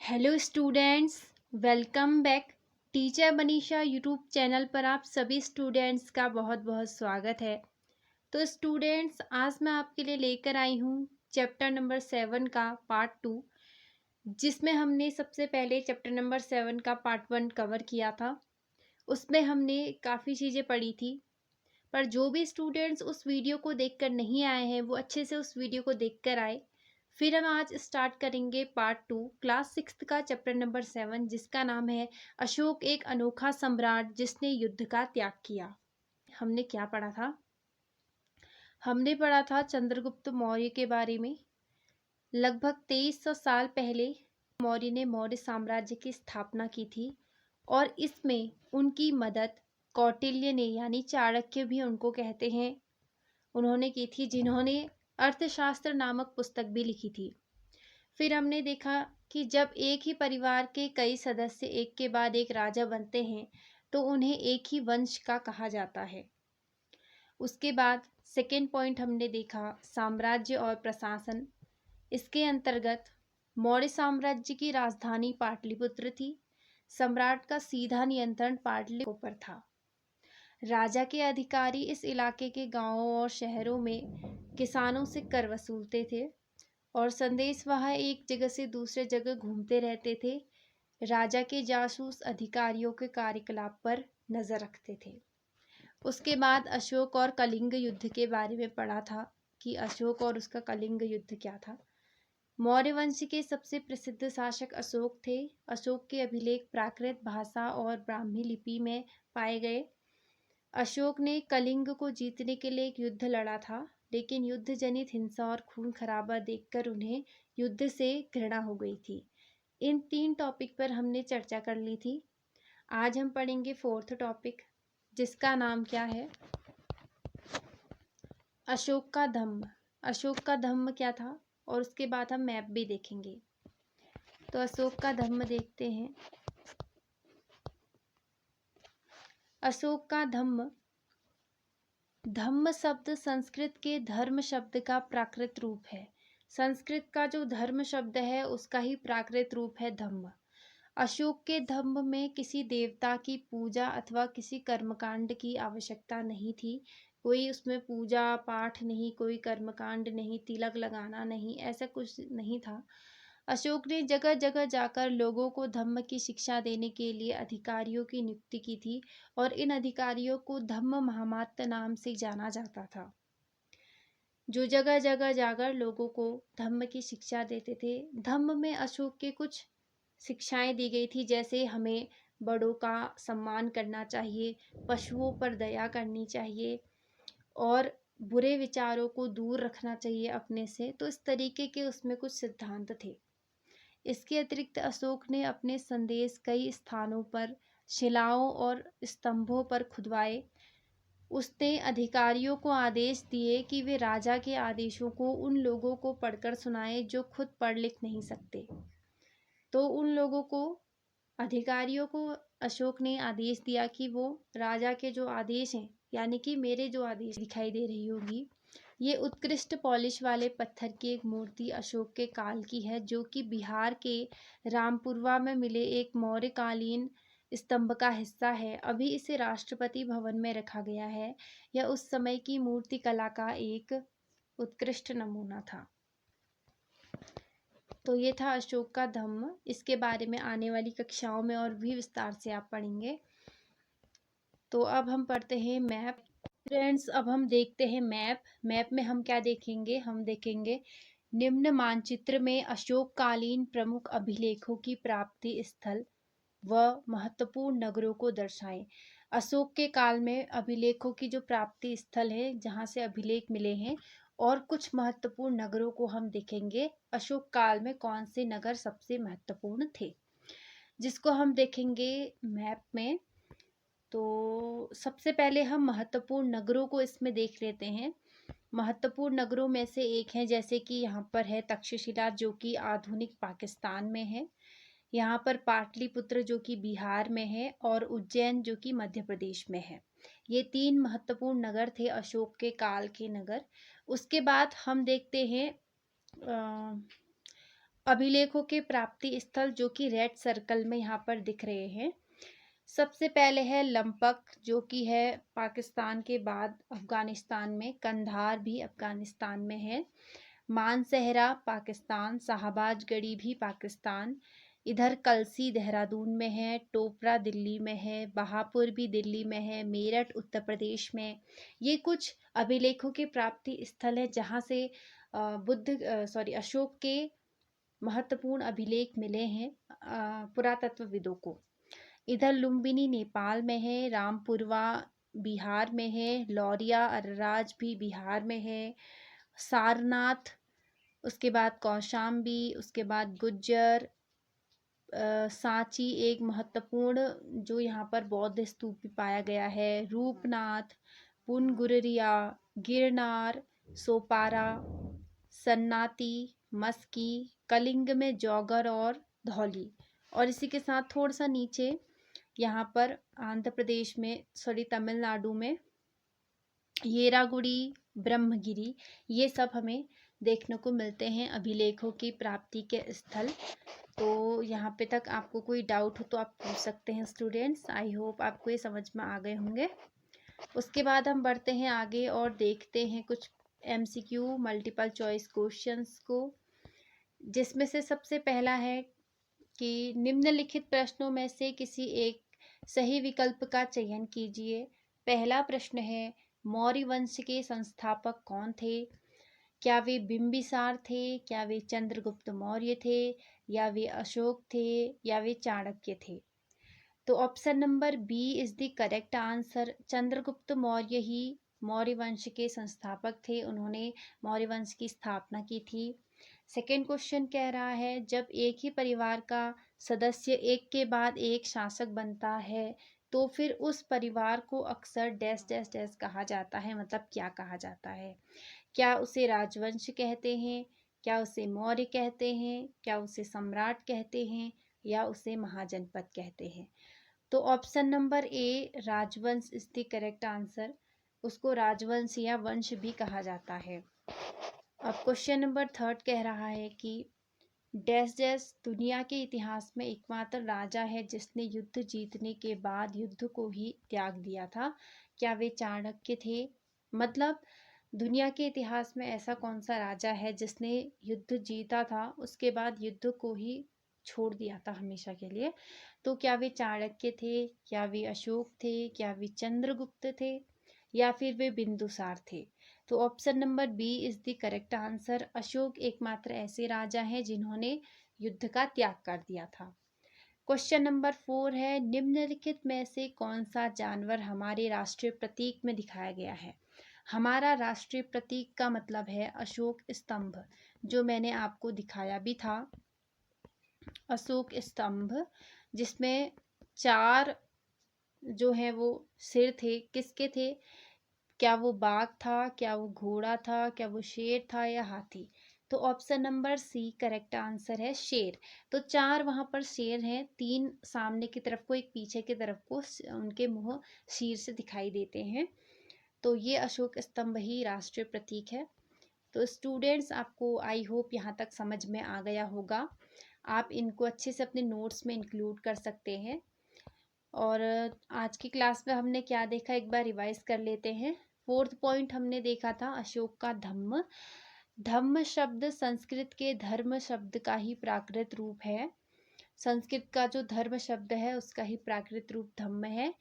Hello students, welcome back. Teacher Manisha YouTube channel पर आप सभी स्टूडेंट्स का बहुत बहुत स्वागत है। तो स्टूडेंट्स, आज मैं आपके लिए लेकर आई हूँ चैप्टर नंबर 7 का पार्ट 2, जिसमें हमने सबसे पहले चैप्टर नंबर 7 का पार्ट 1 कवर किया था। उसमें हमने काफ़ी चीज़ें पढ़ी थी, पर जो भी स्टूडेंट्स उस वीडियो को देखकर नहीं आए हैं वो अच्छे से उस वीडियो को देखकर आए। फिर हम आज स्टार्ट करेंगे पार्ट 2 क्लास 6 का चैप्टर नंबर 7, जिसका नाम है अशोक एक अनोखा सम्राट जिसने युद्ध का त्याग किया। हमने क्या पढ़ा था? हमने पढ़ा था चंद्रगुप्त मौर्य के बारे में। लगभग 2300 साल पहले मौर्य ने मौर्य साम्राज्य की स्थापना की थी और इसमें उनकी मदद कौटिल्य ने, यानी चाणक्य भी उनको कहते हैं, उन्होंने की थी, जिन्होंने अर्थशास्त्र नामक पुस्तक भी लिखी थी। फिर हमने देखा कि जब एक ही परिवार के कई सदस्य एक के बाद एक राजा बनते हैं तो उन्हें एक ही वंश का कहा जाता है। उसके बाद सेकेंड पॉइंट हमने देखा साम्राज्य और प्रशासन। इसके अंतर्गत मौर्य साम्राज्य की राजधानी पाटलिपुत्र थी। सम्राट का सीधा नियंत्रण पाटलिपुत्र पर था। राजा के अधिकारी इस इलाके के गांवों और शहरों में किसानों से कर वसूलते थे और संदेशवाह एक जगह से दूसरे जगह घूमते रहते थे। राजा के जासूस अधिकारियों के कार्यकलाप पर नजर रखते थे। उसके बाद अशोक और कलिंग युद्ध के बारे में पढ़ा था कि अशोक और उसका कलिंग युद्ध क्या था। मौर्य वंश के सबसे प्रसिद्ध शासक अशोक थे। अशोक के अभिलेख प्राकृत भाषा और ब्राह्मी लिपि में पाए गए। अशोक ने कलिंग को जीतने के लिए एक युद्ध लड़ा था, लेकिन युद्ध जनित हिंसा और खून खराबा देखकर उन्हें युद्ध से घृणा हो गई थी। इन 3 टॉपिक पर हमने चर्चा कर ली थी। आज हम पढ़ेंगे 4th टॉपिक, जिसका नाम क्या है? अशोक का धम्म। अशोक का धम्म क्या था और उसके बाद हम मैप भी देखेंगे। तो अशोक का धम्म देखते हैं। अशोक का धम्म, धम्म शब्द संस्कृत के धर्म शब्द का प्राकृत रूप है। संस्कृत का जो धर्म शब्द है उसका ही प्राकृत रूप है धम्म। अशोक के धम्म में किसी देवता की पूजा अथवा किसी कर्मकांड की आवश्यकता नहीं थी। कोई उसमें पूजा पाठ नहीं, कोई कर्मकांड नहीं, तिलक लगाना नहीं, ऐसा कुछ नहीं था। अशोक ने जगह जगह जाकर लोगों को धम्म की शिक्षा देने के लिए अधिकारियों की नियुक्ति की थी और इन अधिकारियों को धम्म महामात्य नाम से जाना जाता था, जो जगह जगह जाकर लोगों को धम्म की शिक्षा देते थे। धम्म में अशोक के कुछ शिक्षाएं दी गई थी, जैसे हमें बड़ों का सम्मान करना चाहिए, पशुओं पर दया करनी चाहिए और बुरे विचारों को दूर रखना चाहिए अपने से। तो इस तरीके के उसमें कुछ सिद्धांत थे। इसके अतिरिक्त अशोक ने अपने संदेश कई स्थानों पर शिलाओं और स्तंभों पर खुदवाए। उसने अधिकारियों को आदेश दिए कि वे राजा के आदेशों को उन लोगों को पढ़कर सुनाएं जो खुद पढ़ लिख नहीं सकते। तो उन लोगों को, अधिकारियों को अशोक ने आदेश दिया कि वो राजा के जो आदेश हैं, यानी कि मेरे जो आदेश दिखाई दे रही होगी, ये उत्कृष्ट पॉलिश वाले पत्थर की एक मूर्ति अशोक के काल की है, जो कि बिहार के रामपुरवा में मिले एक मौर्यकालीन स्तंभ का हिस्सा है। अभी इसे राष्ट्रपति भवन में रखा गया है। यह उस समय की मूर्ति कला का एक उत्कृष्ट नमूना था। तो ये था अशोक का धम्म। इसके बारे में आने वाली कक्षाओं में और भी विस्तार से आप पढ़ेंगे। तो अब हम पढ़ते हैं मैप। फ्रेंड्स, अब हम देखते हैं मैप। मैप में हम क्या देखेंगे? हम देखेंगे निम्न मानचित्र में अशोक कालीन प्रमुख अभिलेखों की प्राप्ति स्थल व महत्वपूर्ण नगरों को दर्शाएं। अशोक के काल में अभिलेखों की जो प्राप्ति स्थल है, जहाँ से अभिलेख मिले हैं, और कुछ महत्वपूर्ण नगरों को हम देखेंगे। अशोक काल में कौन से नगर सबसे महत्वपूर्ण थे, जिसको हम देखेंगे मैप में। तो सबसे पहले हम महत्वपूर्ण नगरों को इसमें देख लेते हैं। महत्वपूर्ण नगरों में से एक है, जैसे कि यहाँ पर है तक्षशिला, जो कि आधुनिक पाकिस्तान में है। यहाँ पर पाटलिपुत्र जो कि बिहार में है, और उज्जैन जो कि मध्य प्रदेश में है। ये 3 महत्वपूर्ण नगर थे अशोक के काल के नगर। उसके बाद हम देखते हैं अभिलेखों के प्राप्ति स्थल जो कि रेड सर्कल में यहाँ पर दिख रहे हैं। सबसे पहले है लंपक, जो कि है पाकिस्तान के बाद अफगानिस्तान में। कंधार भी अफगानिस्तान में है। मानसहरा पाकिस्तान। शाहबाज गढ़ी भी पाकिस्तान। इधर कलसी देहरादून में है। टोपरा दिल्ली में है। बहापुर भी दिल्ली में है। मेरठ उत्तर प्रदेश में। ये कुछ अभिलेखों के प्राप्ति स्थल है जहाँ से अशोक के महत्वपूर्ण अभिलेख मिले हैं पुरातत्वविदों को। इधर लुम्बिनी नेपाल में है। रामपुरवा बिहार में है। लौरिया अरराज भी बिहार में है। सारनाथ, उसके बाद कौशाम्बी, उसके बाद गुज्जर। सांची एक महत्वपूर्ण जो यहाँ पर बौद्ध स्तूप भी पाया गया है। रूपनाथ, पुनगुरिया, गिरनार, सोपारा, सन्नाती, मस्की, कलिंग में जौगर और धौली। और इसी के साथ थोड़ा सा नीचे यहाँ पर आंध्र प्रदेश में तमिलनाडु में येरागुड़ी, ब्रह्मगिरी, ये सब हमें देखने को मिलते हैं अभिलेखों की प्राप्ति के स्थल। तो यहाँ पे तक आपको कोई डाउट हो तो आप पूछ सकते हैं स्टूडेंट्स। आई होप आपको ये समझ में आ गए होंगे। उसके बाद हम बढ़ते हैं आगे और देखते हैं कुछ MCQ मल्टीपल चॉइस क्वेश्चंस को, जिसमें से सबसे पहला है कि निम्नलिखित प्रश्नों में से किसी एक सही विकल्प का चयन कीजिए। पहला प्रश्न है, मौर्य वंश के संस्थापक कौन थे? क्या वे बिंबिसार थे? क्या वे चंद्रगुप्त मौर्य थे? या वे अशोक थे? या वे चाणक्य थे? तो option number B is the correct answer. Chandragupta Maurya ही मौर्य वंश के संस्थापक थे। उन्होंने मौर्य वंश की स्थापना की थी। सेकेंड क्वेश्चन कह रहा है, जब एक ही परिवार का सदस्य एक के बाद एक शासक बनता है तो फिर उस परिवार को अक्सर डैश डैश डैश कहा जाता है, मतलब क्या कहा जाता है? क्या उसे राजवंश कहते हैं? क्या उसे मौर्य कहते हैं? क्या उसे सम्राट कहते हैं? या उसे महाजनपद कहते हैं? तो ऑप्शन नंबर ए राजवंश इज द करेक्ट आंसर। उसको राजवंश या वंश भी कहा जाता है। अब क्वेश्चन नंबर थर्ड कह रहा है कि डैश डैश दुनिया के इतिहास में एकमात्र राजा है जिसने युद्ध जीतने के बाद युद्ध को ही त्याग दिया था। क्या वे चाणक्य थे? मतलब दुनिया के इतिहास में ऐसा कौन सा राजा है जिसने युद्ध जीता था उसके बाद युद्ध को ही छोड़ दिया था हमेशा के लिए? तो क्या वे चाणक्य थे? क्या वे अशोक थे? क्या वे चंद्रगुप्त थे? या फिर वे बिंदुसार थे? तो option number B is the correct answer. Ashoka एकमात्र ऐसे राजा हैं जिन्होंने युद्ध का त्याग कर दिया था। क्वेश्चन नंबर 4 है, निम्नलिखित में से कौन सा जानवर हमारे राष्ट्रीय प्रतीक में दिखाया गया है? हमारा राष्ट्रीय प्रतीक का मतलब है अशोक स्तंभ, जो मैंने आपको दिखाया भी था। अशोक स्तंभ जिसमें 4 जो है वो सिर थे, किसके थे? क्या वो बाघ था? क्या वो घोड़ा था? क्या वो शेर था या हाथी? तो option number C correct answer है, शेर। तो 4 वहां पर शेर हैं, 3 सामने की तरफ को, एक पीछे की तरफ को, उनके मुंह शीर से दिखाई देते हैं। तो ये अशोक स्तंभ ही राष्ट्रीय प्रतीक है। तो स्टूडेंट्स, आपको आई होप यहाँ तक समझ में आ गया होगा। आप इनको अच्छे से अपने नोट्स में इंक्लूड कर सकते हैं। और आज की क्लास में हमने क्या देखा, एक बार रिवाइज कर लेते हैं। फोर्थ पॉइंट हमने देखा था अशोक का धम्म। धम्म शब्द संस्कृत के धर्म शब्द का ही प्राकृत रूप है। संस्कृत का जो धर्म शब्द है उसका ही प्राकृत रूप धम्म है।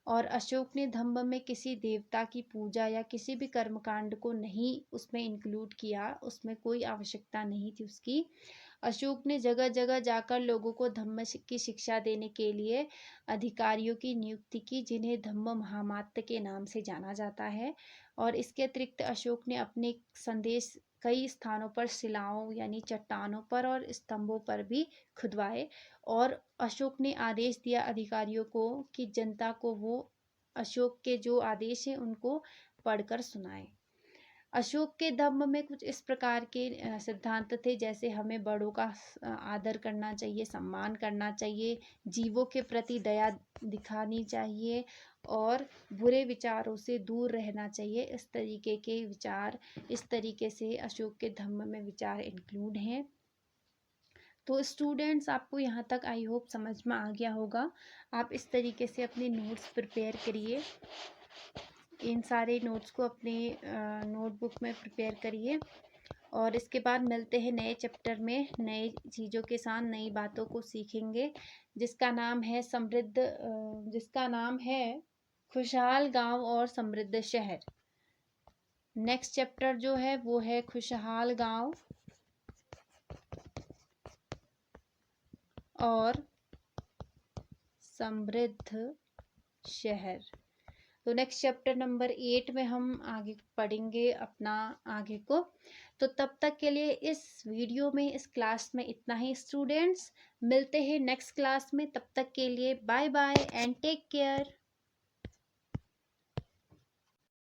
और अशोक ने धम्म में किसी देवता की पूजा या किसी भी कर्मकांड को नहीं उसमें इंक्लूड किया, उसमें कोई आवश्यकता नहीं थी उसकी। अशोक ने जगह जगह जाकर लोगों को धम्म की शिक्षा देने के लिए अधिकारियों की नियुक्ति की, जिन्हें धम्म महामात्य के नाम से जाना जाता है। और इसके अतिरिक्त अशोक ने अपने संदेश कई स्थानों पर शिलाओं यानी चट्टानों पर और स्तंभों पर भी खुदवाए। और अशोक ने आदेश दिया अधिकारियों को कि जनता को वो अशोक के जो आदेश हैं उनको पढ़कर सुनाए। अशोक के धम्म में कुछ इस प्रकार के सिद्धांत थे, जैसे हमें बड़ों का आदर करना चाहिए, सम्मान करना चाहिए, जीवों के प्रति दया दिखानी चाहिए और बुरे विचारों से दूर रहना चाहिए। इस तरीके के विचार, इस तरीके से अशोक के धम्म में विचार इंक्लूड हैं। तो स्टूडेंट्स, आपको यहाँ तक आई होप समझ में आ गया होगा। आप इस तरीके से अपने नोट्स प्रिपेयर करिए, इन सारे नोट्स को अपने नोटबुक में प्रिपेयर करिए। और इसके बाद मिलते हैं नए चैप्टर में, नई चीज़ों के साथ, नई बातों को सीखेंगे, जिसका नाम है जिसका नाम है खुशहाल गांव और समृद्ध शहर। नेक्स्ट चैप्टर जो है वो है खुशहाल गांव और समृद्ध शहर। तो नेक्स्ट चैप्टर नंबर 8 में हम आगे पढ़ेंगे अपना आगे को। तो तब तक के लिए इस वीडियो में, इस क्लास में इतना ही स्टूडेंट्स। मिलते हैं नेक्स्ट क्लास में, तब तक के लिए bye bye and take care.